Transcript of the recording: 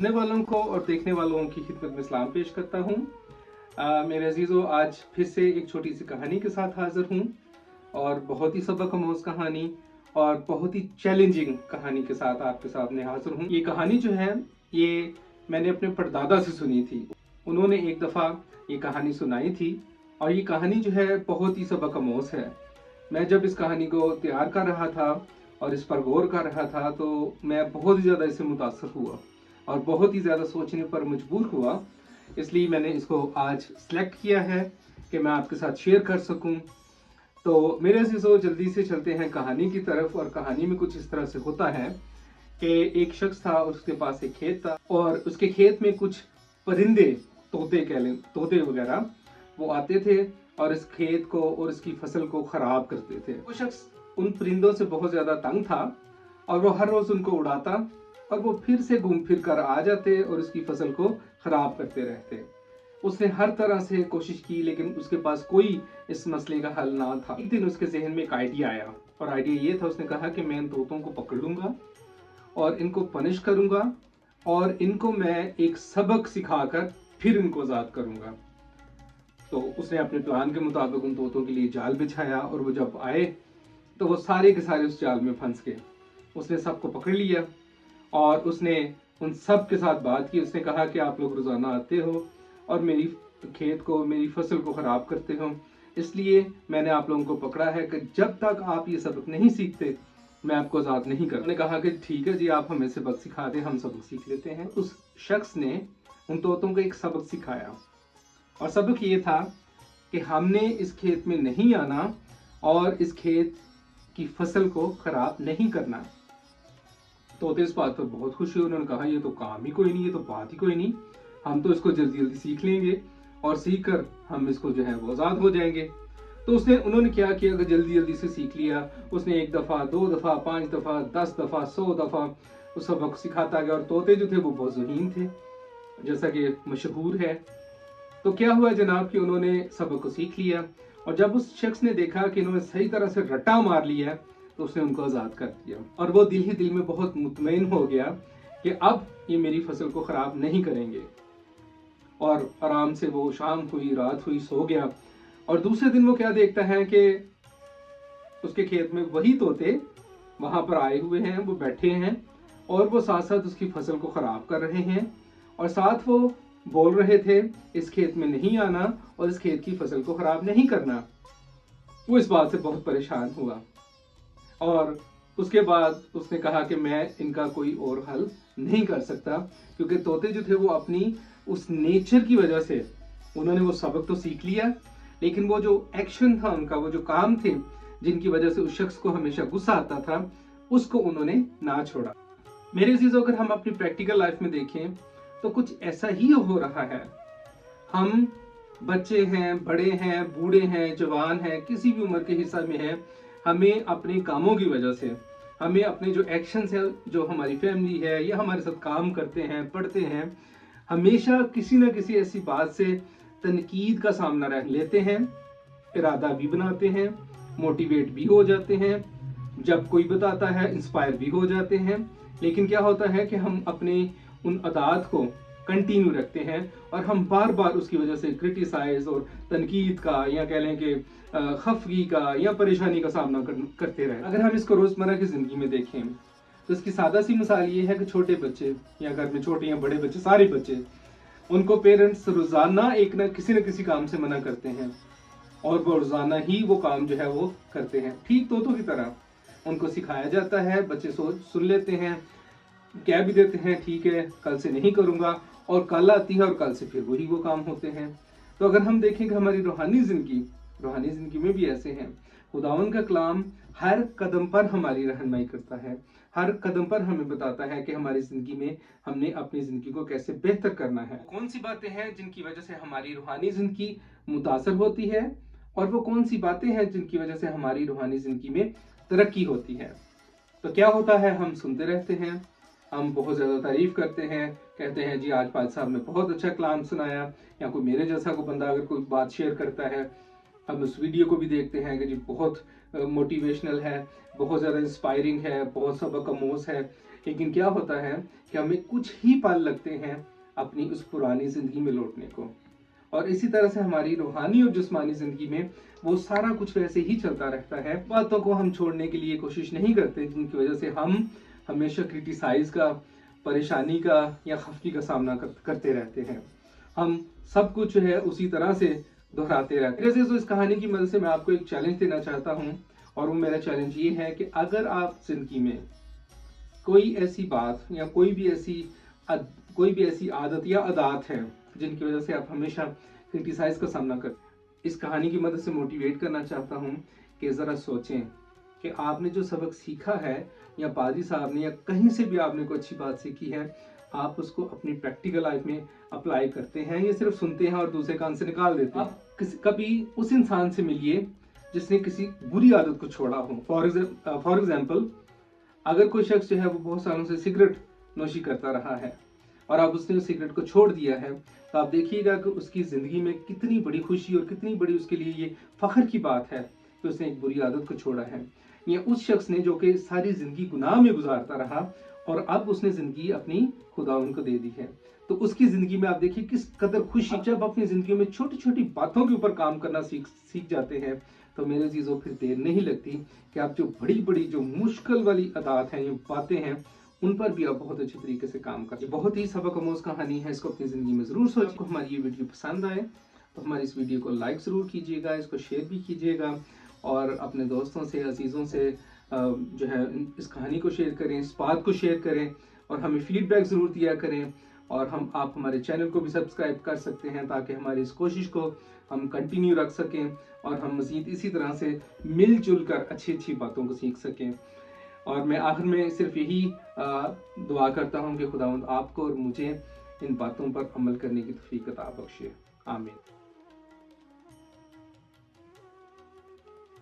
सुनने वालों को और देखने वालों की खिदमत में सलाम पेश करता हूँ। मेरे अजीज़ों, आज फिर से एक छोटी सी कहानी के साथ हाज़िर हूँ और बहुत ही सबक आमोज़ कहानी और बहुत ही चैलेंजिंग कहानी के साथ आपके सामने हाज़िर हूँ। ये कहानी जो है ये मैंने अपने परदादा से सुनी थी। उन्होंने एक दफ़ा ये कहानी सुनाई थी और ये कहानी जो है बहुत ही सबक आमोज़ है। मैं जब इस कहानी को तैयार कर रहा था और इस पर गौर कर रहा था तो मैं बहुत ही ज़्यादा इससे मुतासर हुआ और बहुत ही ज़्यादा सोचने पर मजबूर हुआ। इसलिए मैंने इसको आज सेलेक्ट किया है कि मैं आपके साथ शेयर कर सकूं। तो मेरे अज़ीज़ों, जल्दी से चलते हैं कहानी की तरफ। और कहानी में कुछ इस तरह से होता है कि एक शख्स था, उसके पास एक खेत था और उसके खेत में कुछ परिंदे, तोते कह लें, तोते वगैरह, वो आते थे और इस खेत को और इसकी फसल को खराब करते थे। वो शख्स उन परिंदों से बहुत ज्यादा तंग था और वो हर रोज उनको उड़ाता और वो फिर से घूम फिर कर आ जाते और उसकी फसल को खराब करते रहते। उसने हर तरह से कोशिश की लेकिन उसके पास कोई इस मसले का हल ना था। एक दिन उसके जहन में एक आइडिया आया और आइडिया ये था, उसने कहा कि मैं इन तोतों को पकड़ लूंगा और इनको पनिश करूंगा और इनको मैं एक सबक सिखाकर फिर इनको आजाद करूंगा। तो उसने अपने प्लान के मुताबिक उन तोतों के लिए जाल बिछाया और वो जब आए तो वो सारे के सारे उस जाल में फंस गए। उसने सबको पकड़ लिया और उसने उन सब के साथ बात की। उसने कहा कि आप लोग रोजाना आते हो और मेरी खेत को, मेरी फसल को खराब करते हो, इसलिए मैंने आप लोगों को पकड़ा है कि जब तक आप ये सबक नहीं सीखते मैं आपको आजाद नहीं कर। उन्होंने कहा कि ठीक है जी, आप हमें सबक सिखा दें, हम सबक सीख लेते हैं। उस शख्स ने उन तोतों को एक सबक सिखाया और सबक ये था कि हमने इस खेत में नहीं आना और इस खेत की फसल को खराब नहीं करना। तोते इस बात पर बहुत खुश हुए। उन्होंने कहा ये तो काम ही कोई नहीं, ये तो बात ही कोई नहीं, हम तो इसको जल्दी जल्दी सीख लेंगे और सीख कर हम इसको जो है वो आजाद हो जाएंगे। तो उन्होंने क्या किया कि जल्दी जल्दी से सीख लिया। उसने 1 दफा, 2 दफा, 5 दफा, 10 दफा, 100 दफा उस सबक सिखाता गया और तोते जो थे वो बहुत ज़हीन थे, जैसा कि मशहूर है। तो क्या हुआ जनाब कि उन्होंने सबक को सीख लिया और जब उस शख्स ने देखा कि इन्होंने सही तरह से रट्टा मार लिया तो उसने उनको आज़ाद कर दिया और वो दिल ही दिल में बहुत मुतमईन हो गया कि अब ये मेरी फसल को खराब नहीं करेंगे। और आराम से वो शाम हुई, रात हुई, सो गया और दूसरे दिन वो क्या देखता है कि उसके खेत में वही तोते वहां पर आए हुए हैं, वो बैठे हैं और वो साथ साथ उसकी फसल को खराब कर रहे हैं और साथ वो बोल रहे थे इस खेत में नहीं आना और इस खेत की फसल को खराब नहीं करना। वो इस बात से बहुत परेशान हुआ और उसके बाद उसने कहा कि मैं इनका कोई और हल नहीं कर सकता, क्योंकि तोते जो थे वो अपनी उस नेचर की वजह से उन्होंने वो सबक तो सीख लिया लेकिन वो जो एक्शन था उनका, वो जो काम थे जिनकी वजह से उस शख्स को हमेशा गुस्सा आता था, उसको उन्होंने ना छोड़ा। मेरे अजीजों, अगर हम अपनी प्रैक्टिकल लाइफ में देखें तो कुछ ऐसा ही हो रहा है। हम बच्चे हैं, बड़े हैं, बूढ़े हैं, जवान हैं, किसी भी उम्र के हिस्सा में हैं, हमें अपने कामों की वजह से, हमें अपने जो एक्शंस हैं, जो हमारी फैमिली है या हमारे साथ काम करते हैं, पढ़ते हैं, हमेशा किसी ना किसी ऐसी बात से तनकीद का सामना रह लेते हैं। इरादा भी बनाते हैं, मोटिवेट भी हो जाते हैं, जब कोई बताता है इंस्पायर भी हो जाते हैं, लेकिन क्या होता है कि हम अपने उन आदात को कंटिन्यू रखते हैं और हम बार बार उसकी वजह से क्रिटिसाइज और तनकीद का या कह लें कि खफगी का या परेशानी का सामना करते रहे। अगर हम इसको रोजमर्रा की जिंदगी में देखें तो इसकी सादा सी मिसाल ये है कि छोटे बच्चे या घर में छोटे या बड़े बच्चे, सारे बच्चे, उनको पेरेंट्स रोजाना एक ना किसी काम से मना करते हैं और वो रोजाना ही वो काम जो है वो करते हैं। ठीक तोतों की तरह उनको सिखाया जाता है, बच्चे सुन लेते हैं, कह भी देते हैं ठीक है कल से नहीं करूंगा, और कल आती है और कल से फिर वही वो काम होते हैं। तो अगर हम देखें कि हमारी रूहानी जिंदगी में भी ऐसे हैं। खुदावंद का कलाम हर कदम पर हमारी रहनुमाई करता है, हर कदम पर हमें बताता है कि हमारी जिंदगी में हमने अपनी जिंदगी को कैसे बेहतर करना है। कौन सी बातें हैं जिनकी वजह से हमारी रूहानी जिंदगी मुतासर होती है और वो कौन सी बातें हैं जिनकी वजह से हमारी रूहानी जिंदगी में तरक्की होती है। तो क्या होता है, हम सुनते रहते हैं, हम बहुत ज़्यादा तारीफ करते हैं, कहते हैं जी आज पाज साहब ने बहुत अच्छा कलाम सुनाया, या कोई मेरे जैसा कोई बंदा अगर कोई बात शेयर करता है, हम उस वीडियो को भी देखते हैं कि जी बहुत मोटिवेशनल है, बहुत ज़्यादा इंस्पायरिंग है, बहुत सबक आमोज़ है। लेकिन क्या होता है कि हमें कुछ ही पल लगते हैं अपनी उस पुरानी ज़िंदगी में लौटने को, और इसी तरह से हमारी रूहानी और जिस्मानी ज़िंदगी में वो सारा कुछ वैसे ही चलता रहता है। बातों को हम छोड़ने के लिए कोशिश नहीं करते, जिनकी वजह से हम हमेशा क्रिटिसाइज़ का, परेशानी का या खफगी का सामना करते रहते हैं। हम सब कुछ जो है उसी तरह से दोहराते रहते हैं। जैसे तो इस कहानी की मदद से मैं आपको एक चैलेंज देना चाहता हूँ, और वो मेरा चैलेंज ये है कि अगर आप ज़िंदगी में कोई ऐसी बात या कोई भी ऐसी आदत या अदात है जिनकी वजह से आप हमेशा क्रिटिसाइज का सामना कर, इस कहानी की मदद से मोटिवेट करना चाहता हूँ कि ज़रा सोचें कि आपने जो सबक सीखा है, या पादरी साहब ने या कहीं से भी आपने कोई अच्छी बात सीखी है, आप उसको अपनी प्रैक्टिकल लाइफ में अप्लाई करते हैं या सिर्फ सुनते हैं और दूसरे कान से निकाल देते हैं। आप कभी उस इंसान से मिलिए जिसने किसी बुरी आदत को छोड़ा हो। फॉर एग्जाम्पल, अगर कोई शख्स जो है वो बहुत सालों से सिगरेट नोशी करता रहा है और अब उसने उस सिगरेट को छोड़ दिया है, तो आप देखिएगा कि उसकी ज़िंदगी में कितनी बड़ी खुशी और कितनी बड़ी उसके लिए ये फ़ख्र की बात है कि उसने एक बुरी आदत को छोड़ा है। या उस शख्स ने जो कि सारी ज़िंदगी गुनाह में गुजारता रहा और अब उसने ज़िंदगी अपनी खुदावंद को दे दी है, तो उसकी ज़िंदगी में आप देखिए किस कदर खुशी। जब अपनी ज़िंदगी में छोटी छोटी बातों के ऊपर काम करना सीख जाते हैं, तो मेरे अजीज़ों फिर देर नहीं लगती कि आप जो बड़ी बड़ी जो मुश्किल वाली आदत हैं, ये बातें हैं, उन पर भी आप बहुत अच्छे तरीके से काम करें। बहुत ही सबक आमोज़ कहानी है, इसको अपनी ज़िंदगी में ज़रूर सोचें। आपको हमारी ये वीडियो पसंद आए तो हमारी इस वीडियो को लाइक ज़रूर कीजिएगा, इसको शेयर भी कीजिएगा, और अपने दोस्तों से, अजीज़ों से जो है इस कहानी को शेयर करें, इस बात को शेयर करें, और हमें फीडबैक ज़रूर दिया करें। और आप हमारे चैनल को भी सब्सक्राइब कर सकते हैं ताकि हमारी इस कोशिश को हम कंटिन्यू रख सकें और हम मज़ीद इसी तरह से मिलजुल कर अच्छी अच्छी बातों को सीख सकें। और मैं आखिर में सिर्फ यही दुआ करता हूँ कि खुदावंद आपको और मुझे इन बातों पर अमल करने की तौफीक अता बख्शे। आमीन।